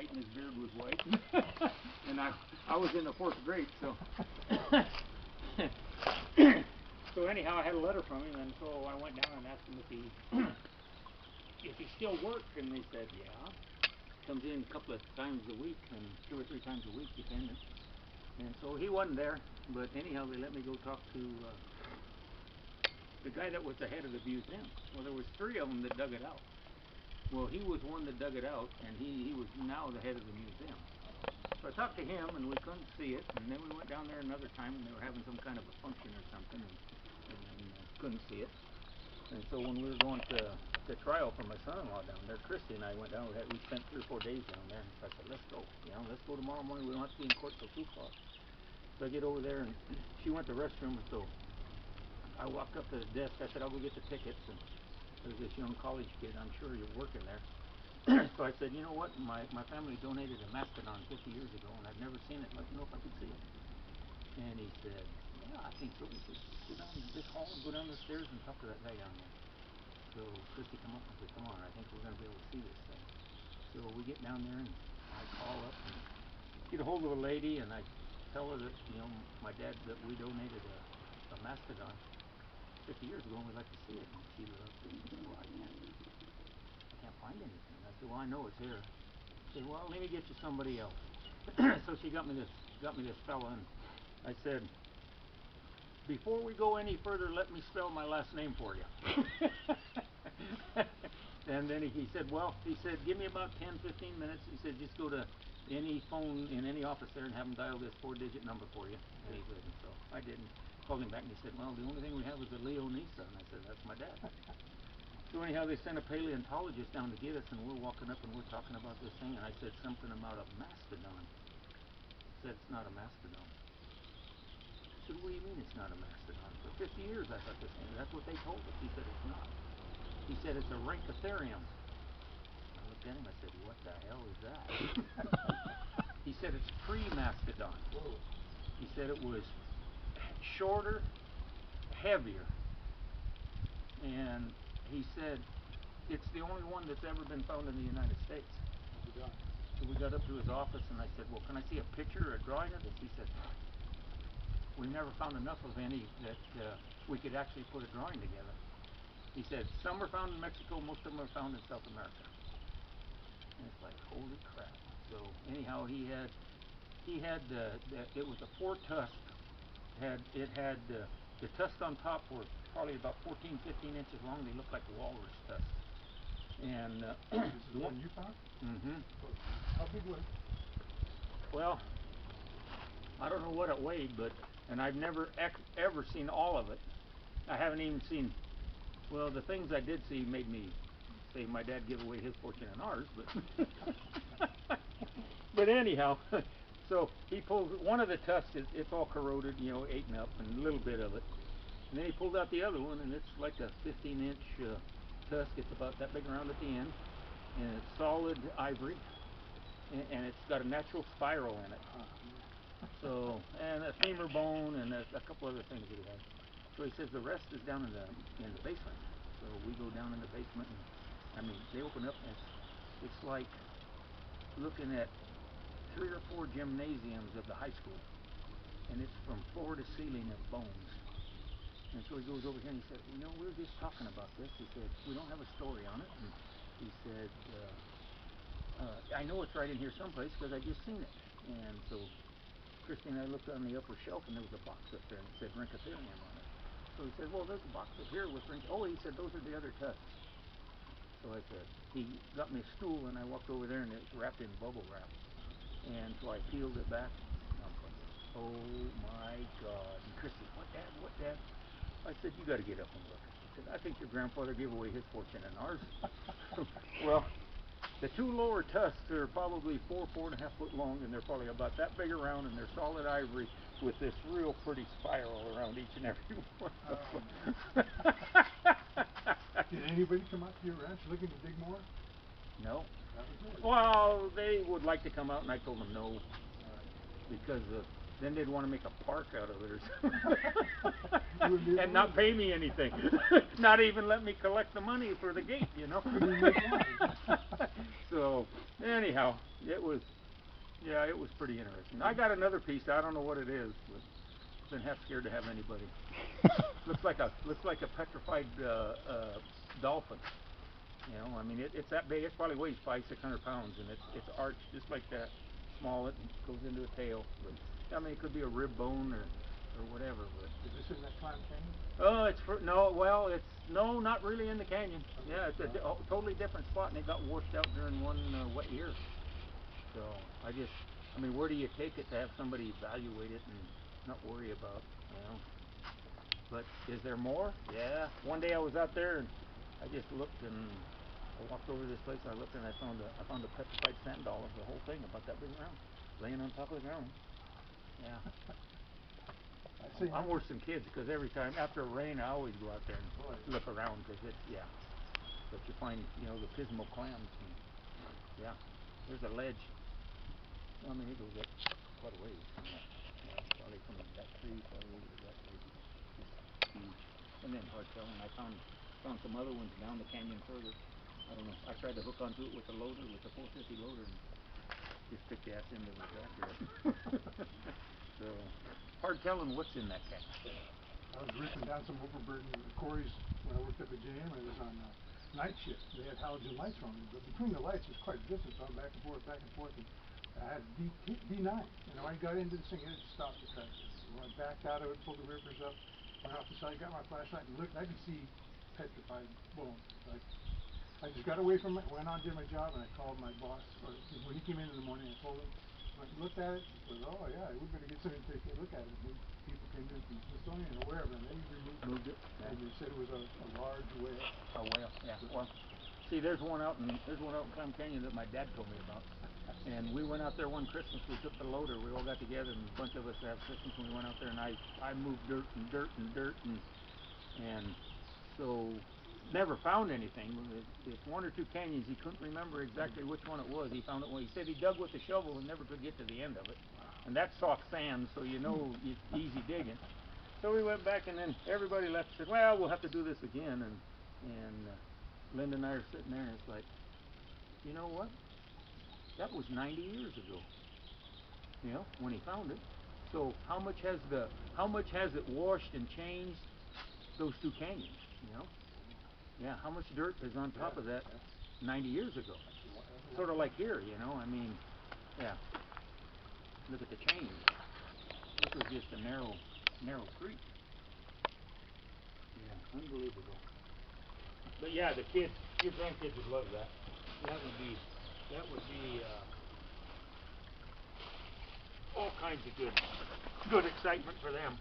white and his beard was white. And I was in the 4th grade, so. So anyhow, I had a letter from him, and so I went down and asked him if he still worked, and they said, yeah. Comes in a couple of times a week, and 2 or 3 times a week, depending. And so he wasn't there, but anyhow, they let me go talk to the guy that was the head of the museum. Well, there was 3 of them that dug it out. Well, he was one that dug it out, and he was now the head of the museum. So I talked to him, and we couldn't see it, and then we went down there another time, and they were having some kind of a function or something, and couldn't see it. And so when we were going to trial for my son-in-law down there, Christy and I went down. We spent 3 or 4 days down there, and so I said, let's go. Let's go tomorrow morning. We don't have to be in court till 2 o'clock. So I get over there, and she went to the restroom, and so I walked up to the desk. I said, I'll go get the tickets. And there's this young college kid. I'm sure you're working there. So I said, you know what? My family donated a mastodon 50 years ago, and I've never seen it. I'd like to know if I could see it. And he said, yeah, I think so. He said, go down this hall, go down the stairs, and talk to that guy down there. So Christy come up and said, come on, I think we're going to be able to see this thing. So we get down there, and I call up and get a hold of a lady, and I tell her that, my dad, that we donated a mastodon 50 years ago, and we'd like to see it. And she looked and she said, well, I can't find anything. I said, well, I know it's here. She said, well, let me get you somebody else. So she got me this fella, and I said, before we go any further, let me spell my last name for you. And then he said, give me about 10, 15 minutes. He said, just go to any phone in any office there and have them dial this 4-digit number for you. And he said, so I didn't. Called him back, and he said, well, the only thing we have is a Leonisa. And I said, that's my dad. So anyhow, they sent a paleontologist down to get us, and we're walking up, and we're talking about this thing, and I said something about a mastodon. He said, it's not a mastodon. I said, what do you mean it's not a mastodon? For 50 years I thought this thing, that's what they told us. He said, it's not. He said, it's a Rhynchotherium. I looked at him, I said, what the hell is that? He said, it's pre-mastodon. He said it was shorter, heavier, and he said it's the only one that's ever been found in the United States. So we got up to his office, and I said, well, can I see a picture or a drawing of this? He said, we never found enough of any that we could actually put a drawing together. He said, some are found in Mexico, most of them are found in South America. And it's like, holy crap. So anyhow, it was a 4-tusk. It had the tusks on top were probably about 14, 15 inches long. They looked like walrus tusks. And this is the one you found? Mm-hmm. How big was it? Well, I don't know what it weighed, and I've never ever seen all of it. I haven't even seen. Well, the things I did see made me say my dad gave away his fortune and ours, but but anyhow. So he pulled one of the tusks. It's all corroded, eaten up, and a little bit of it. And then he pulled out the other one, and it's like a 15-inch tusk. It's about that big around at the end, and it's solid ivory, and it's got a natural spiral in it. So, and a femur bone, and a couple other things that he had. So he says the rest is down in the basement. So we go down in the basement, and they open up, and it's like looking at 3 or 4 gymnasiums of the high school, and it's from floor to ceiling of bones. And so he goes over here and he said, we were just talking about this. He said, we don't have a story on it. And he said, I know it's right in here someplace because I just seen it. And so Christy and I looked on the upper shelf, and there was a box up there, and it said Rhynchotherium on it. So he said, well, there's a box up here with Oh, he said, those are the other tusks. So I said, he got me a stool, and I walked over there, and it was wrapped in bubble wrap. And so I peeled it back. Oh my God. And Christy, what, Dad? I said, you got to get up and look. He said, I think your grandfather gave away his fortune and ours. Well, the 2 lower tusks are probably 4.5 foot long, and they're probably about that big around, and they're solid ivory with this real pretty spiral around each and every one. Did anybody come out to your ranch looking to dig more? No. Well, they would like to come out, and I told them no, because then they'd want to make a park out of it or You wouldn't be something. able And to not live pay me anything. Not even let me collect the money for the gate, you know. Couldn't even make wine. So, anyhow, it was, yeah, it was pretty interesting. I got another piece, I don't know what it is, but been half scared to have anybody. looks like a petrified dolphin. You know, I mean, it's that big. It probably weighs 500-600 pounds, and it's arched just like that. Small, it goes into a tail. But, I mean, it could be a rib bone or whatever. But Is this in that climb canyon? oh, no, not really in the canyon. Yeah, it's a totally different spot, and it got washed out during one wet year. So I mean, where do you take it to have somebody evaluate it and not worry about, you know? But is there more? Yeah. One day I was out there and I just looked and I walked over to this place and I looked and I found a petrified sand doll of the whole thing about that big around, laying on top of the ground. Yeah. I'm worse than kids because every time after a rain I always go out there and look around because it's But you find the pismo clams. And, yeah. There's a ledge. I mean it goes up quite a ways. Probably from that tree probably over to that place. It's huge. And then hard telling. I found some other ones down the canyon further. I don't know. I tried to hook onto it with the loader, with the 450 loader, and just took the ass into the tractor. So hard telling what's in that canyon. I was ripping down some overburden quarries when I worked at the JM. I was on night shift. They had halogen lights on me, but between the lights was quite a distance. So I'm back and forth. And I had D9. And when I got into this thing, it stopped the tractor. When I backed out of it, pulled the rippers up, went off the side, got my flashlight, and looked. I could see petrified bones. I just got away from it, went on, did my job, and I called my boss. Or when he came in the morning, I told him. Went and looked at it. He said, "Oh yeah, we better get somebody to take a look at it." And people came in from Smithsonian or wherever, and they removed it. Yeah. And they said it was a large whale. A whale, yeah. Well, see, there's one out in Clam Canyon that my dad told me about. And we went out there one Christmas. We took the loader. We all got together, and a bunch of us have Christmas. And we went out there, and I moved dirt, and so never found anything. It's one or two canyons. He couldn't remember exactly which one it was. He found it. Well, he said he dug with a shovel and never could get to the end of it. And that's soft sand, so it's easy digging. So we went back, and then everybody left and said, "Well, we'll have to do this again." And Linda and I are sitting there, and it's like, you know what? That was 90 years ago. When he found it. So how much has it washed and changed those two canyons? Yeah. How much dirt is on top of that 90 years ago? Sort of like here, I mean, yeah. Look at the change. This was just a narrow creek. Yeah, unbelievable. But yeah, your grandkids would love that. That would be all kinds of good excitement for them.